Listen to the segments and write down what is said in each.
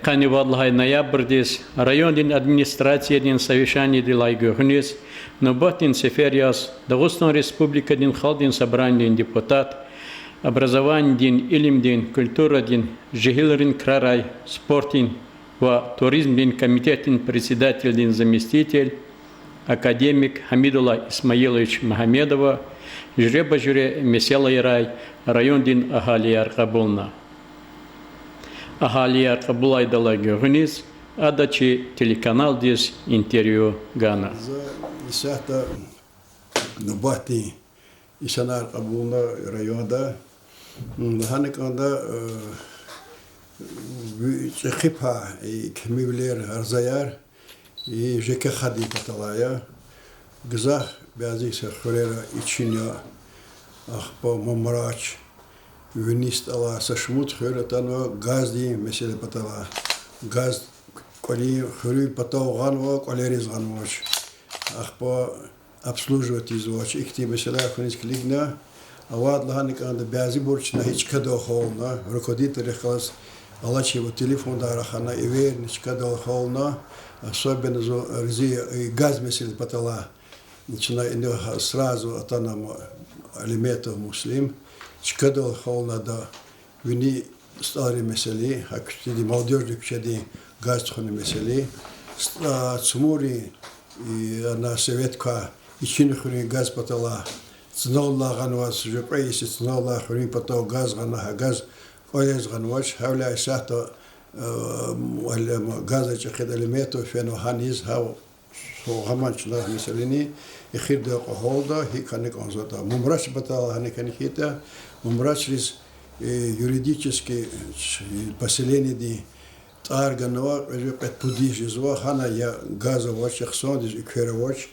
Канивадлахай ноябрьдис районный администрациядин совещание дилай гохнис, но ботин сефериас Дагестан республика дин халдин собрание депутат, образование дин, илим дин, культура дин, жихилрин крарай, спортин, ва туризм дин комитетин председатель дин заместитель, академик Хамидулла Исмаилович Магомедова, жреба жюре месела ирай, район дин ахалияр кабулна. Ахалияр кабулай далаги гунис, адачи телеканал дис интервью Гана. Исахта набати исанар кабулна районда, ханеканда чехипа и кмивлер арзаяр и жеке хади паталая, гзах бязик сахурера ичиня ахпа мамрач. Внист ала сашмут хюретано газди меселе патала газ коли хюри патал ганва колерис ганвач ахпа обслуживать извач ихти меселе хунис клигна авад лаханик анда бязи борч на хичкадо холна руководитель хлас алачи его телефон дарахана ивер ничкадо холна особенно за рзи газ меселе патала начинает сразу атанам алиметов муслим Чкадал холнада вини старые месели, а кстати молодежные кстати гастроны месели, цмури и она советка и чинхури газ потала, цнолла ганвас же прейси цнолла хури потал газ ганага газ олез ганваш хавля сахта газа чехед элементу фено ханиз хав хаманч на меселини и хирда холда и каник онзата мумраш потала ханиканихита Умрачились юридически поселение ди Тарганова, пудиш изва хана я газовач, ахсондис и кверовач,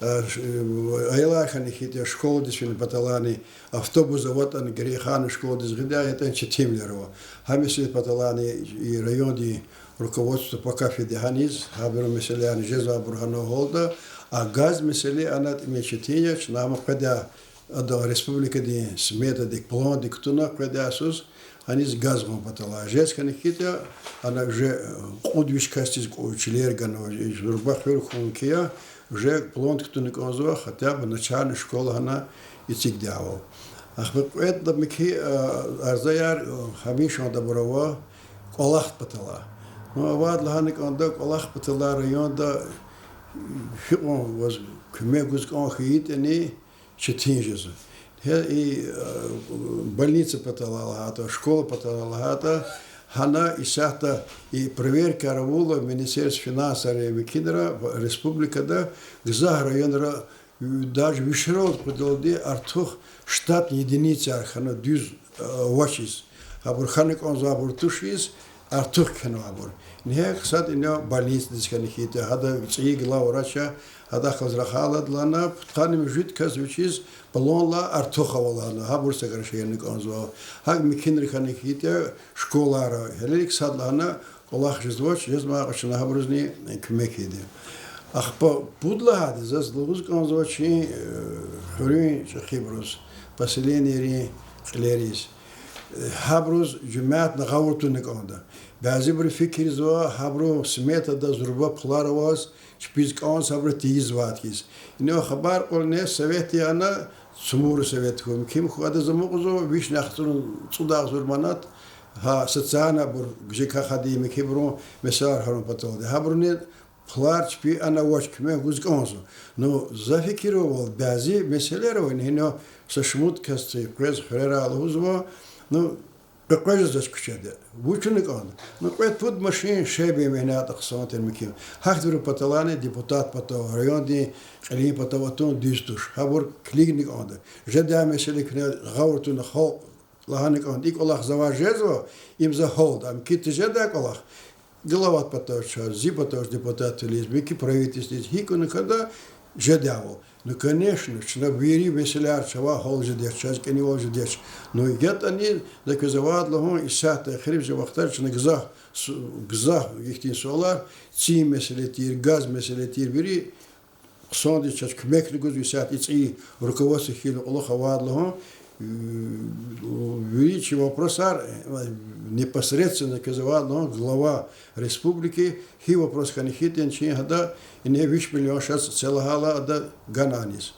айлахани хите школа дисфин паталани, автобус завод ан грехану школа дис гида это Четимлерово. Хамисли паталани и район ди руководство по кафедре Ханис, хаберу меселяни Жезва Бурхано Голда, а газ месели анат мечетиняч нам когда Ада республика ди смета ди план ди ктуна кредасус они с газом потала жеска никита она уже удвижкасти с училергано журбахер хункия уже план ктуна конзо хотя бы начальная школа она и цигдяо ахбет это мики арзаяр хамишон доброва колах потала но авад лаханик анда колах потала районда фион воз кмегус кон хитени Четинжезу. И больница Паталалата, школа Паталалата, Хана и Сахта, и проверка Равула, Министерство финансов Микидра, Республика, да, Гзах районра, даже Вишерот подалди, Артух, штат единицы Архана, дюз вачис, Абурханик он забур тушис, Артух кенвабур. Не кстати, не больница дисканихита, Хада Цигла Урача, هذا خزر خالد لنا بتقاني موجود كذوشيز بلون لا أرتوخا ولا أنا هابور سكر شيء نكونزوا هاك مكين ركاني كيتا شكولا را هليك صاد لنا والله خجزوش جزما عشان هابورزني كمكيدي أخبا بودلا هذا زاز لغوز كونزوا شيء خورين شخيبروز بسليني ري خليريز هابروز جماعة نغاورتو نكوندا بعضی بر فکر زوا هابرو سمت دا زربا پلار واس شپیز کان صبر تیز وات کیس اینو خبر قلنه سویتی انا سمور سویت کوم کیم خود زموقزو ویش نختون صداق زرمانات ها ستسانا بر جیکا خدی میکبرون مسار هرون پتوده هابرونی پلار شپی انا واش کمه گوز کانزو نو زفکرو ول بعضی مسئله رو اینو سشمود کستی پرز خرره الهوزوا نو بقاجز دست کشیده. وچونی کند. نقطه پود ماشین شبیه مهنات اقساط المکیم. هفت رو پتالانی دیپوتات پتال رایان دی خیلی پتالاتون دیستوش. هبور کلیگ نکانده. جدا مثلی کنه غورتون خال لحنی کند. ایک الله زواجزوا امضا هولد. ام کیت جدا کلاه. گلوات پتالش زی پتالش دیپوتات لیز. بیکی پرویتیست لیز. هی کنه کدا جدا ول. Ну, конечно, что вери веселяр, чего хол ждешь, сейчас к него ждешь. Но где-то они доказывают лагон и сята хреб же вахтар, что гзах их тин солар, ци меселетир, газ меселетир, вери сонди час кмек не гуз висят и ци руководство хил Аллаха вад лагон, вери чего просар непосредственно казалось, но глава республики, хи вопрос ханихитен чингада, и не виш миллион сейчас целагала ада гананис.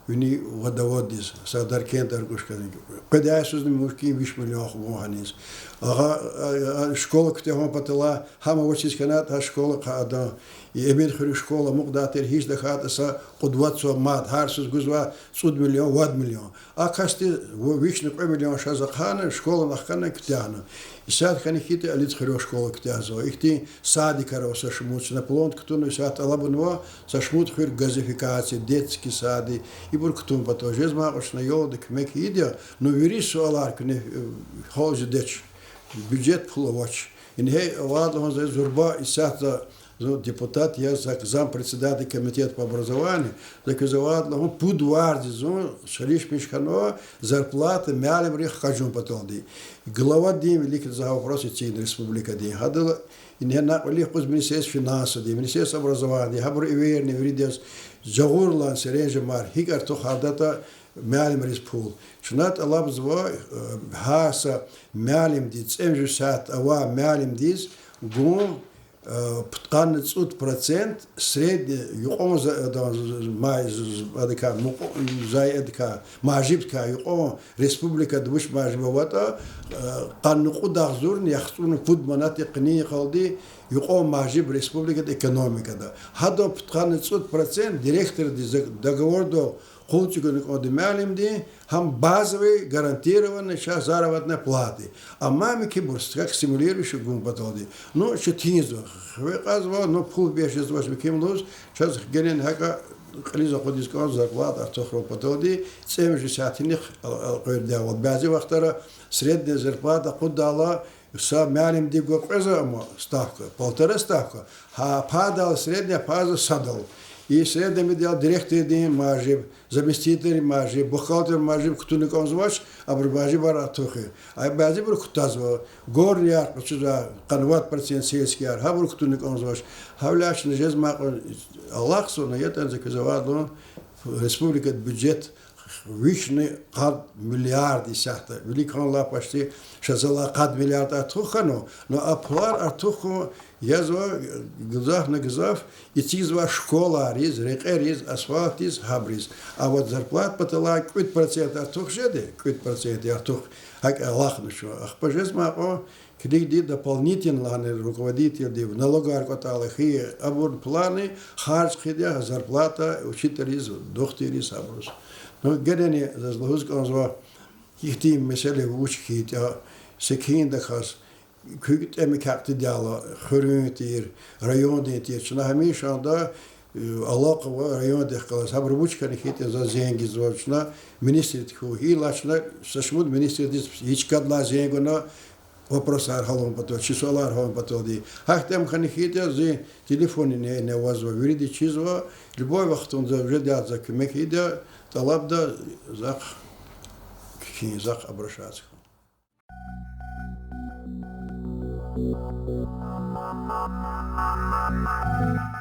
Вини водоводис, садар кентар гушканик. Педясус не мушки виш миллион хмуханис. Ага школа ктехом патала, хама вочис канат, ха школа када. И эмин хри школа мугдатер хиш дахата са кудватсо мад, харсус гузва суд миллион, вад миллион. А касти вишны по миллион шазахана, школа нахкана ктяна. И сад ханихите алит хри школа ктязо. Их ти сади каро са шмуц на плонт, ктуну сад алабунва, са шмут хри газификации, детские сады. И бурктум пато жезма ошна йодик мек идя, но вирис суалар кне холж деч бюджет пуловач. И не ладно он за зурба и сад депутат, я зам председатель комитета по образованию, заказывал, он пудварди, шариш мешкано, зарплаты, мялим рех хажун потом. Глава день великий за вопросы Цин республика день. Хадала, и не на лих пусть министерство финансов, министерство образования, хабр иверни, вридес, жагурлан, серенже мар, хигар то хадата, мялим респул. Шнат алаб зва, хаса, мялим диц, эмжусат, ава мялим диц, гум, 15% средний юқом заедка мажибка юқом республика двуш мажибавата қаннуқу дағзур яхсун фуд манатиқни қалди юқом мажиб республика экономикада хадо 15% директор договордо Холчиков от Мялимди, хам базовые гарантированные сейчас заработные платы. А маме кибурс, как стимулирующий гум потолди. Ну, что тинизу. Выказывал, но пул бежит из вашего кимлуз, сейчас генен хака خليزة قديس كون زرقات أرتخرو بتودي سامج ساعتينك القير ده والبعض وقتها سرد زرقات قد الله سا معلم دي قوقزة أما ستافكا بالتر ستافكا ها هذا سرد يا هذا صدل и средними дел директор день мажиб, заместитель мажиб, бухгалтер мажиб, кто не конзваш, а бarbажи баратухи. А бази бур кутазва, горняк, почуда канват процент сельский ар, а бур кто не конзваш. Хавляш не жез мак Аллах сона ятан заказывал республика бюджет вишний кад миллиард исахта. Великий Аллах почти шазала кад миллиард атухану, но аплар атуху язва гзав на гзав и тизва школа риз, река риз, асфальт риз, хабриз. А вот зарплат потала какой-то процент артух жеды, какой-то процент артух, как Аллах ничего. Ах пожезма о книги дополнительно руководитель налоговой кварталахи, абур планы, харч хидя, зарплата, учитель риз, доктор риз, абрус. Но гедени зазлохузка он зва их тим меселе в учки, секинда хас. Küçük emekakti diala, xörüntür, rayon dentir. Çünkü hemşe anda Allah ve rayon dehkalas. Haber buçkan hite za zengiz var. Çünkü ministriyet ku hilaşna saçmud ministriyet hiç kadla zengona вопросар халом потом, чисолар халом потом ди. Хахтем ханихите зи телефоне не вазва, вириди чизва, любой вахт он за ждят за кемекида, талабда за кхи за обращаться. Thank you.